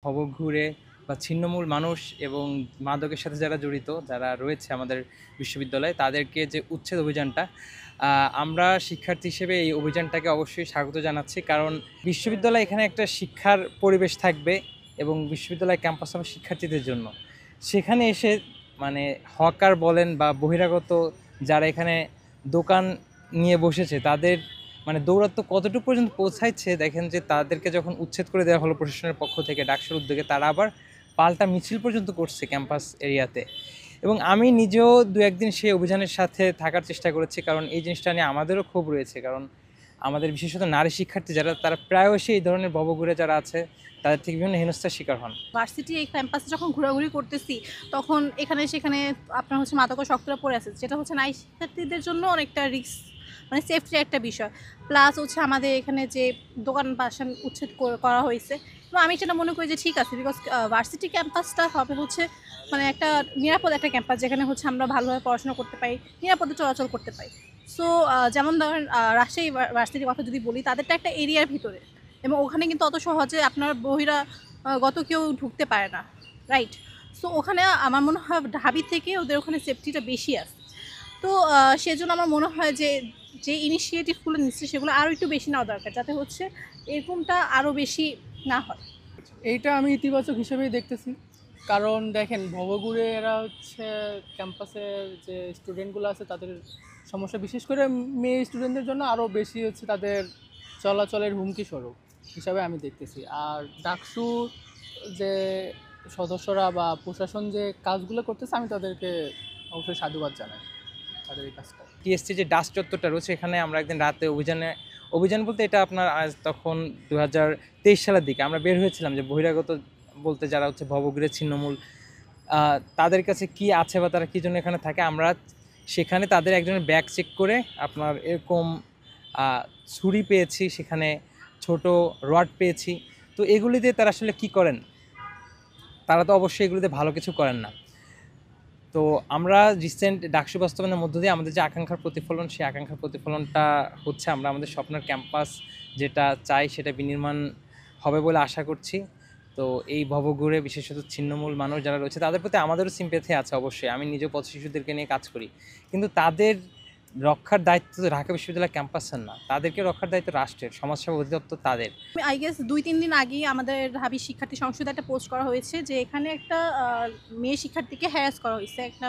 ভবঘুরে বা ছিন্নমূল মানুষ এবং মাদকের সাথে যারা জড়িত, যারা রয়েছে আমাদের বিশ্ববিদ্যালয়ে, তাদেরকে যে উচ্ছেদ অভিযানটা, আমরা শিক্ষার্থী হিসেবে এই অভিযানটাকে অবশ্যই স্বাগত জানাচ্ছি। কারণ বিশ্ববিদ্যালয়ে এখানে একটা শিক্ষার পরিবেশ থাকবে এবং বিশ্ববিদ্যালয় ক্যাম্পাস হবে শিক্ষার্থীদের জন্য। সেখানে এসে মানে হকার বলেন বা বহিরাগত যারা এখানে দোকান নিয়ে বসেছে, তাদের মানে দৌরাত্ম্য কতটুকু পর্যন্ত পৌঁছাচ্ছে দেখেন, যে তাদেরকে যখন উচ্ছেদ করে দেওয়া হলো প্রশাসনের পক্ষ থেকে ডাকসুর উদ্যোগে, তারা আবার পাল্টা মিছিল পর্যন্ত করছে ক্যাম্পাস এরিয়াতে। এবং আমি নিজেও দু একদিন সেই অভিযানের সাথে থাকার চেষ্টা করেছি, কারণ এই জিনিসটা নিয়ে আমাদেরও ক্ষোভ রয়েছে। কারণ আমাদের বিশেষত নারী শিক্ষার্থী যারা, তারা প্রায়শই এই ধরনের ভবঘুরে যারা আছে তাদের থেকে বিভিন্ন হেনস্থার শিকার হন। ভার্সিটি এই ক্যাম্পাসে যখন ঘোরাঘুরি করতেছি, তখন এখানে সেখানে আপনার হচ্ছে মাদকাসক্তরা পড়ে আছে, যেটা হচ্ছে নারী শিক্ষার্থীদের জন্য অনেকটা রিস্ক, মানে সেফটির একটা বিষয়। প্লাস হচ্ছে আমাদের এখানে যে দোকান বাসান উচ্ছেদ করা হয়েছে, এবং আমি সেটা মনে করি যে ঠিক আছে, বিকজ ভার্সিটি ক্যাম্পাসটা হবে হচ্ছে মানে একটা নিরাপদ একটা ক্যাম্পাস, যেখানে হচ্ছে আমরা ভালোভাবে পড়াশোনা করতে পারি, নিরাপদে চলাচল করতে পারি। সো যেমন ধরেন রাজশাহী ভার্সিটির কথা যদি বলি, তাদেরটা একটা এরিয়ার ভিতরে, এবং ওখানে কিন্তু অত সহজে আপনার গত কেউ ঢুকতে পারে না, রাইট? সো ওখানে আমার মনে হয় ঢাবি থেকে ওদের ওখানে সেফটিটা বেশি আছে। তো সেজন্য আমার মনে হয় যে যে ইনিশিয়েটিভগুলো নিচ্ছে সেগুলো আরও একটু বেশি নেওয়া দরকার, যাতে হচ্ছে এরকমটা আরও বেশি না হয়। এইটা আমি ইতিবাচক হিসেবেই দেখতেছি। কারণ দেখেন, ভবঘুরে এরা হচ্ছে ক্যাম্পাসের যে স্টুডেন্টগুলো আছে তাদের সমস্যা, বিশেষ করে মেয়ে স্টুডেন্টদের জন্য আরও বেশি হচ্ছে তাদের চলাচলের হুমকি স্বরূপ হিসাবে আমি দেখতেছি। আর ডাকসুর যে সদস্যরা বা প্রশাসন যে কাজগুলো করতেছে, আমি তাদেরকে অবশ্যই সাধুবাদ জানাই তাদের এই কাজটা। টিএসসি যে ডাস চত্বরটা রয়েছে, এখানে আমরা একদিন রাতে অভিযান বলতে এটা আপনার আজ তখন 2023 সালের দিকে আমরা বের হয়েছিলাম, যে বহিরাগত বলতে যারা হচ্ছে ভবঘুরে ছিন্নমূল, তাদের কাছে কি আছে বা তারা কী জন্য এখানে থাকে, আমরা সেখানে তাদের একজনের ব্যাগ চেক করে আপনার এরকম ছুরি পেয়েছি, সেখানে ছোট রড পেয়েছি। তো এগুলি দিয়ে তারা আসলে কী করেন? তারা তো অবশ্যই এগুলিতে ভালো কিছু করেন না। তো আমরা রিসেন্ট ডাকসু বাস্তবায়নের মধ্য দিয়ে আমাদের যে আকাঙ্ক্ষার প্রতিফলন, সেই আকাঙ্ক্ষার প্রতিফলনটা হচ্ছে আমরা আমাদের স্বপ্নের ক্যাম্পাস যেটা চাই সেটা বিনির্মাণ হবে বলে আশা করছি। তো এই ভবঘুরে বিশেষত ছিন্নমূল মানুষ যারা রয়েছে, তাদের প্রতি আমাদেরও সিম্প্যাথি আছে অবশ্যই। আমি নিজেও পথ শিশুদেরকে নিয়ে কাজ করি, কিন্তু তাদের রক্ষার দায়িত্ব তো ঢাকা বিশ্ববিদ্যালয় ক্যাম্পাসের না, তাদেরকে রক্ষার দায়িত্ব রাষ্ট্রের, সমাজসেবা অধিদপ্তর তাদের। আই গেস 2-3 দিন আগেই আমাদের ঢাবি শিক্ষার্থী সংসদে একটা পোস্ট করা হয়েছে যে এখানে একটা মেয়ে শিক্ষার্থীকে হ্যারাস করা হয়েছে, একটা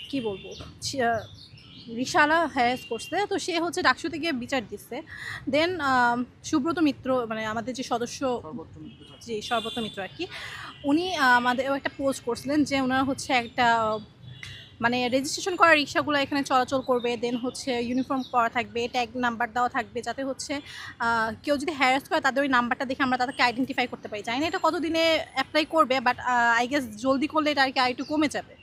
কি বলবো, রিসালা হ্যারাস করছে। তো সে হচ্ছে ডাকসুতে গিয়ে বিচার দিচ্ছে। দেন সুব্রত মিত্র, মানে আমাদের যে সদস্য, যে সর্বত মিত্র আর কি, উনি আমাদের একটা পোস্ট করছিলেন যে ওনারা হচ্ছে একটা মানে রেজিস্ট্রেশন করা রিক্সাগুলো এখানে চলাচল করবে, দেন হচ্ছে ইউনিফর্ম করা থাকবে, ট্যাগ নাম্বার দেওয়া থাকবে, যাতে হচ্ছে কেউ যদি হ্যারাস করে তাদের ওই নাম্বারটা দেখে আমরা তাদেরকে আইডেন্টিফাই করতে পারি। জানি না এটা কতদিনে অ্যাপ্লাই করবে, বাট আই গেস জলদি করলে এটা আর কি আরেকটু কমে যাবে।